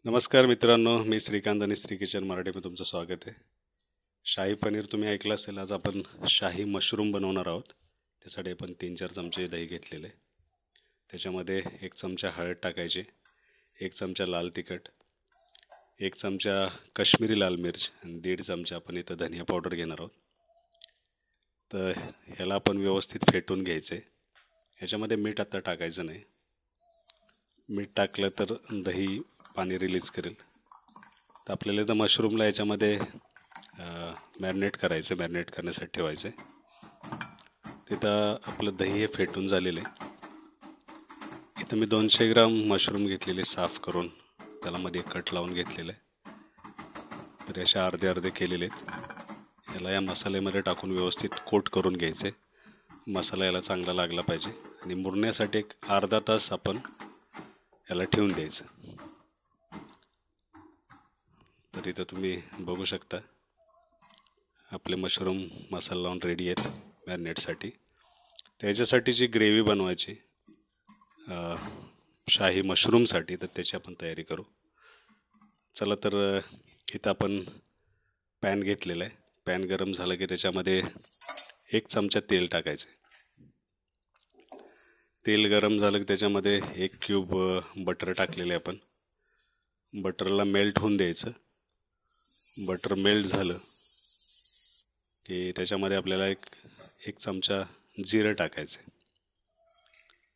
नमस्कार मित्रांनो, मी श्रीकांत आणि श्री किचन मराठीमध्ये तुमचं स्वागत आहे. शाही पनीर तुम्ही ऐकलं असेल. आज आपण शाही मशरूम बनवणार आहोत. त्यासाठी आपण 3-4 चमचे दही घेतलेले. त्याच्यामध्ये 1 चमचा हळद टाकायची, 1 चमचा लाल तिखट, 1 चमचा काश्मीरी लाल मिर्च आणि 1.5 चमचा आपण इथं धनिया पावडर घेणार आहोत. तर ह्याला आपण व्यवस्थित फेटून घ्यायचं आहे. ह्याच्यामध्ये मीठ आता टाकायचं नाही. मीठ टाकलं तर दही पाणी रिलीज करेल. तर आपल्याला तर मशरूमला याच्यामध्ये मॅरिनेट करायचं, मॅरिनेट करण्यासाठी ठेवायचं आहे. तिथं आपलं दही हे फेटून झालेलं आहे. इथं मी 200 ग्राम मशरूम घेतलेले, साफ करून त्याला मध्ये कट लावून घेतलेलं आहे. तर अशा अर्धे अर्धे केलेले आहेत. याला या मसाल्यामध्ये टाकून व्यवस्थित कोट करून घ्यायचे. मसाला याला चांगला लागला पाहिजे आणि मुरण्यासाठी एक अर्धा तास आपण याला ठेवून द्यायचं. तर इथं तुम्ही बघू शकता आपले मशरूम मसाला लावून रेडी आहेत मॅरिनेटसाठी. त्याच्यासाठी जी ग्रेव्ही बनवायची शाही मशरूमसाठी, तर त्याची आपण तयारी करू. चला तर इथं आपण पॅन घेतलेला आहे. पॅन गरम झालं की त्याच्यामध्ये 1 चमचा तेल टाकायचं. तेल गरम झालं की त्याच्यामध्ये 1 क्यूब बटर टाकलेले आपण. बटरला मेल्ट होऊन द्यायचं. बटर मेल्ट झालं की त्याच्यामध्ये आपल्याला एक चमचा जिरं टाकायचं.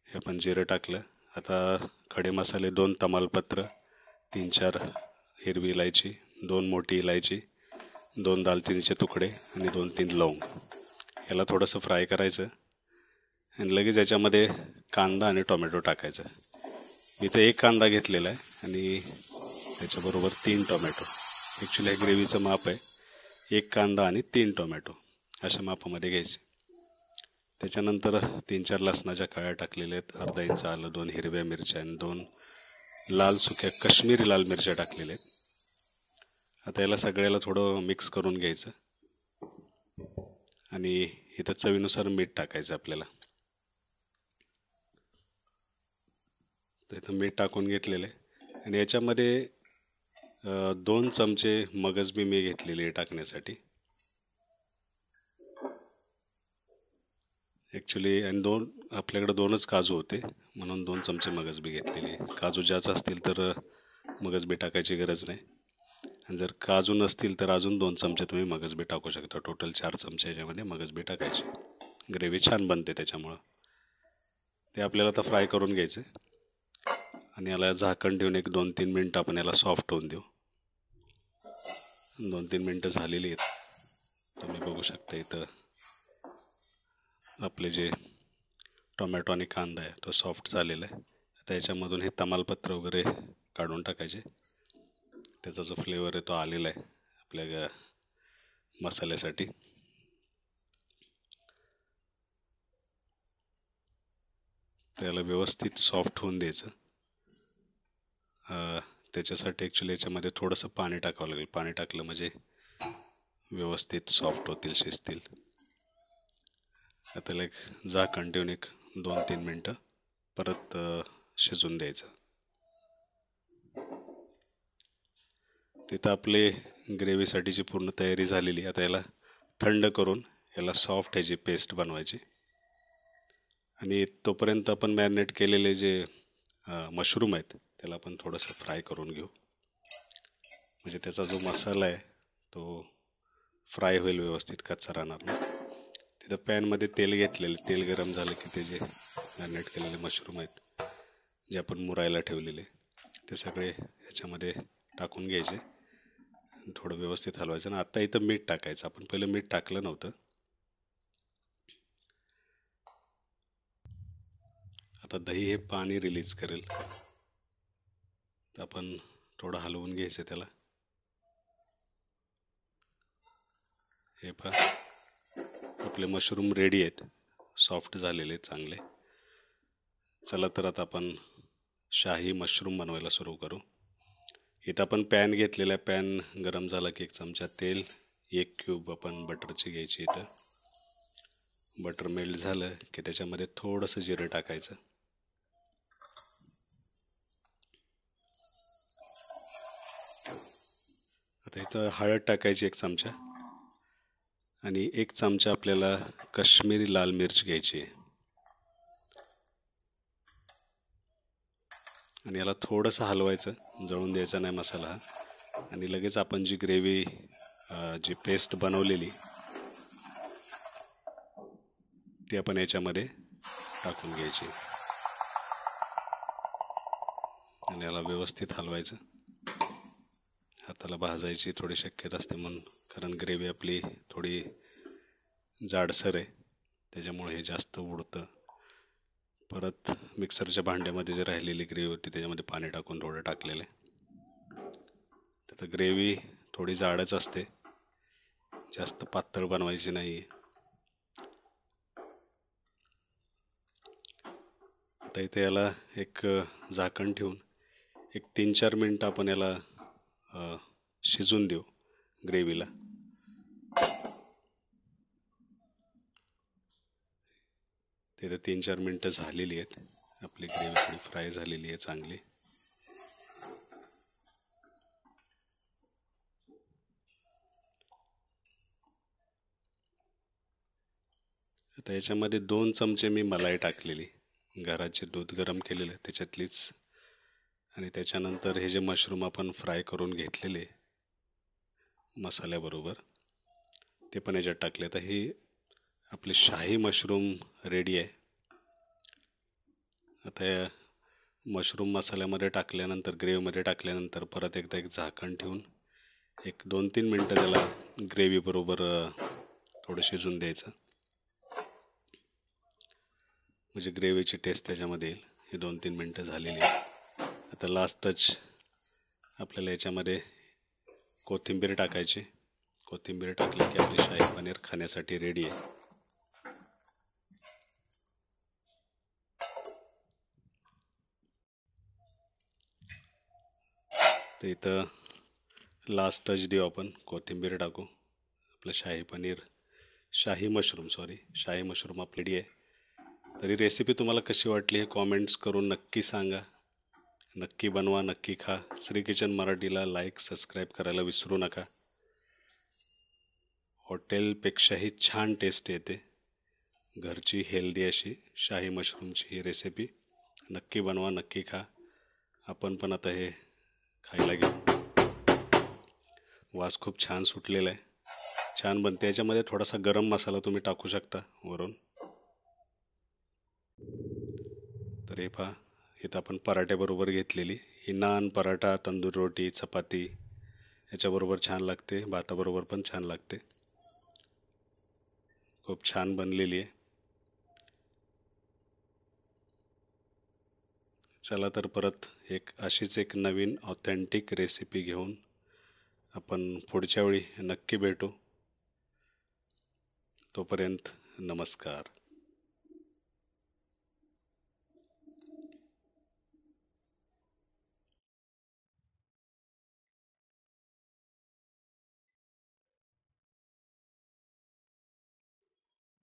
हे आपण जिरं टाकलं. आता खडे मसाले 2 तमालपत्र, 3-4 हिरवी इलायची, 2 मोठी इलायची, 2 दालचिनीचे तुकडे आणि 2-3 लवंग. याला थोडंसं फ्राय करायचं आणि लगेच याच्यामध्ये कांदा आणि टोमॅटो टाकायचं. इथं 1 कांदा घेतलेला आहे आणि त्याच्याबरोबर 3 टोमॅटो. ॲक्च्युली हे ग्रेव्हीचं माप आहे. 1 कांदा आणि 3 टोमॅटो अशा मापामध्ये घ्यायचे. त्याच्यानंतर 3-4 लसणाच्या कळ्या टाकलेल्या आहेत, अर्धा इंच आलं, 2 हिरव्या मिरच्या आणि 2 लाल सुक्या काश्मीरी लाल मिरच्या टाकलेल्या आहेत. आता याला सगळ्याला थोडं मिक्स करून घ्यायचं आणि इथं चवीनुसार मीठ टाकायचं आपल्याला. तर इथं मीठ टाकून घेतलेलं आहे आणि याच्यामध्ये 2 चमचे मगजबी मी घेतलेली आहे टाकण्यासाठी ॲक्च्युली. आणि आपल्याकडे 2च काजू होते म्हणून 2 चमचे मगजबी घेतलेली. काजू जास्त असतील तर मगजबी टाकायची गरज नाही, आणि जर काजू नसतील तर अजून 2 चमचे तुम्ही मगजबी टाकू शकता. टोटल 4 चमचे याच्यामध्ये मगजबी टाकायची. ग्रेव्ही छान बनते त्याच्यामुळं. ते आपल्याला आता फ्राय करून घ्यायचं आणि याला झाकण ठेवून 2-3 मिनटं आपण याला सॉफ्ट होऊन देऊ. 2-3 मिनटं झालेली आहेत. तुम्ही बघू शकता इथं आपले जे टोमॅटो आणि कांदा आहे तो सॉफ्ट झालेला आहे. आता याच्यामधून हे तमालपत्र वगैरे काढून टाकायचे. त्याचा जो फ्लेवर आहे तो आलेला आहे आपल्या मसाल्यासाठी. त्याला व्यवस्थित सॉफ्ट होऊन द्यायचं. त्याच्यासाठी ॲक्च्युली याच्यामध्ये थोडंसं पाणी टाकावं लागेल. पाणी टाकलं म्हणजे व्यवस्थित सॉफ्ट होतील, शिजतील. त्याला झाकण ठेवून 2-3 मिनटं परत शिजून द्यायचं. तिथं आपले ग्रेव्हीसाठीची पूर्ण तयारी झालेली. आता याला थंड करून याला सॉफ्ट ह्याची पेस्ट बनवायची आणि तोपर्यंत आपण मॅरिनेट केलेले जे मशरूम आहेत त्याला आपण थोडंसं फ्राय करून घेऊ, म्हणजे त्याचा जो मसाला आहे तो फ्राय होईल, व्यवस्थित कच्चा राहणार नाही. तिथं पॅनमध्ये तेल घेतलेलं. तेल गरम झालं की ते जे मॅरिनेट केलेले मशरूम आहेत जे आपण मुरायला ठेवलेले ते सगळे ह्याच्यामध्ये टाकून घ्यायचे. थोडं व्यवस्थित हलवायचं. आणि आता इथं मीठ टाकायचं. आपण पहिलं मीठ टाकलं नव्हतं. आता दही हे पाणी रिलीज करेल, तर आपण थोडं हलवून घ्यायचं त्याला. हे पहा आपले मशरूम रेडी आहेत, सॉफ्ट झालेले चांगले. चला तर आता आपण शाही मशरूम बनवायला सुरू करू. इथं आपण पॅन घेतलेला आहे. पॅन गरम झाला की 1 चमचा तेल, 1 क्यूब आपण बटरची घ्यायची. इथं बटर मेल्ट झालं की त्याच्यामध्ये थोडंसं जिरं टाकायचं. तर हळद टाकायची 1 चमचा आणि 1 चमचा आपल्याला काश्मीरी लाल मिर्च घ्यायची आहे आणि याला थोडंसं हलवायचं, जळून द्यायचा नाही मसाला हा. आणि लगेच आपण जी ग्रेव्ही जी पेस्ट बनवलेली ती आपण याच्यामध्ये टाकून घ्यायची आणि याला व्यवस्थित हलवायचं. हाताला भाजायची थोडी शक्यता असते म्हणून, कारण ग्रेव्ही आपली थोडी जाडसर आहे त्याच्यामुळे हे जास्त उडतं. परत मिक्सरच्या भांड्यामध्ये जे राहिलेली ग्रेव्ही होती त्याच्यामध्ये पाणी टाकून थोडं टाकलेलं आहे. तर ग्रेव्ही थोडी जाडच असते, जास्त पातळ बनवायची नाही. आता इथे याला एक झाकण ठेवून 3-4 मिनटं आपण याला शिजून देऊ ग्रेव्हीला. तिथे 3-4 मिनटं झालेली आहेत. आपली ग्रेव्ही थोडी फ्राय झालेली आहे चांगली. आता याच्यामध्ये 2 चमचे मी मलाई टाकलेली, घराचे दूध गरम केलेलं त्याच्यातलीच. आणि त्याच्यानंतर हे जे मशरूम आपण फ्राय करून घेतलेले मसाल्याबरोबर ते पण याच्यात टाकले. तर ही आपली शाही मशरूम रेडी आहे. आता या मशरूम मसाल्यामध्ये टाकल्यानंतर, ग्रेव्हीमध्ये टाकल्यानंतर परत एकदा एक झाकण ठेवून 2-3 मिनटं त्याला ग्रेव्ही बरोबर थोडं शिजून द्यायचं, म्हणजे ग्रेव्हीची टेस्ट त्याच्यामध्ये येईल. हे 2-3 मिनटं झालेली आहे. आता लास्ट टच आपल्याला याच्यामध्ये कोथिंबीर टाकायची. कोथिंबीर टाकली की आपली शाही पनीर खाण्यासाठी रेडी आहे. तर इथं लास्ट टच देऊ आपण, कोथिंबीर टाकू. आपलं शाही मशरूम आपली रेडी आहे. तरी रेसिपी तुम्हाला कशी वाटली हे कॉमेंट्स करून नक्की सांगा. नक्की बनवा, नक्की खा. श्री किचन मराठीला लाईक, सबस्क्राईब करायला विसरू नका. हॉटेलपेक्षाही छान टेस्ट येते घरची हेल्दी अशी शाही मशरूमची ही रेसिपी. नक्की बनवा, नक्की खा. आपण पण आता हे खायला घेऊ. वास खूप छान सुटलेला आहे, छान बनते. याच्यामध्ये थोडासा गरम मसाला तुम्ही टाकू शकता वरून. तर हे पहा, इथं आपण पराठ्याबरोबर घेतलेली ही नान, पराठा, तंदूर रोटी, चपाती याच्याबरोबर छान लागते, भाताबरोबर पण छान लागते. खूप छान बनलेली आहे. चला तर परत अशीच एक नवीन ऑथेंटिक रेसिपी घेऊन आपण पुढच्या वेळी नक्की भेटू. तोपर्यंत नमस्कार.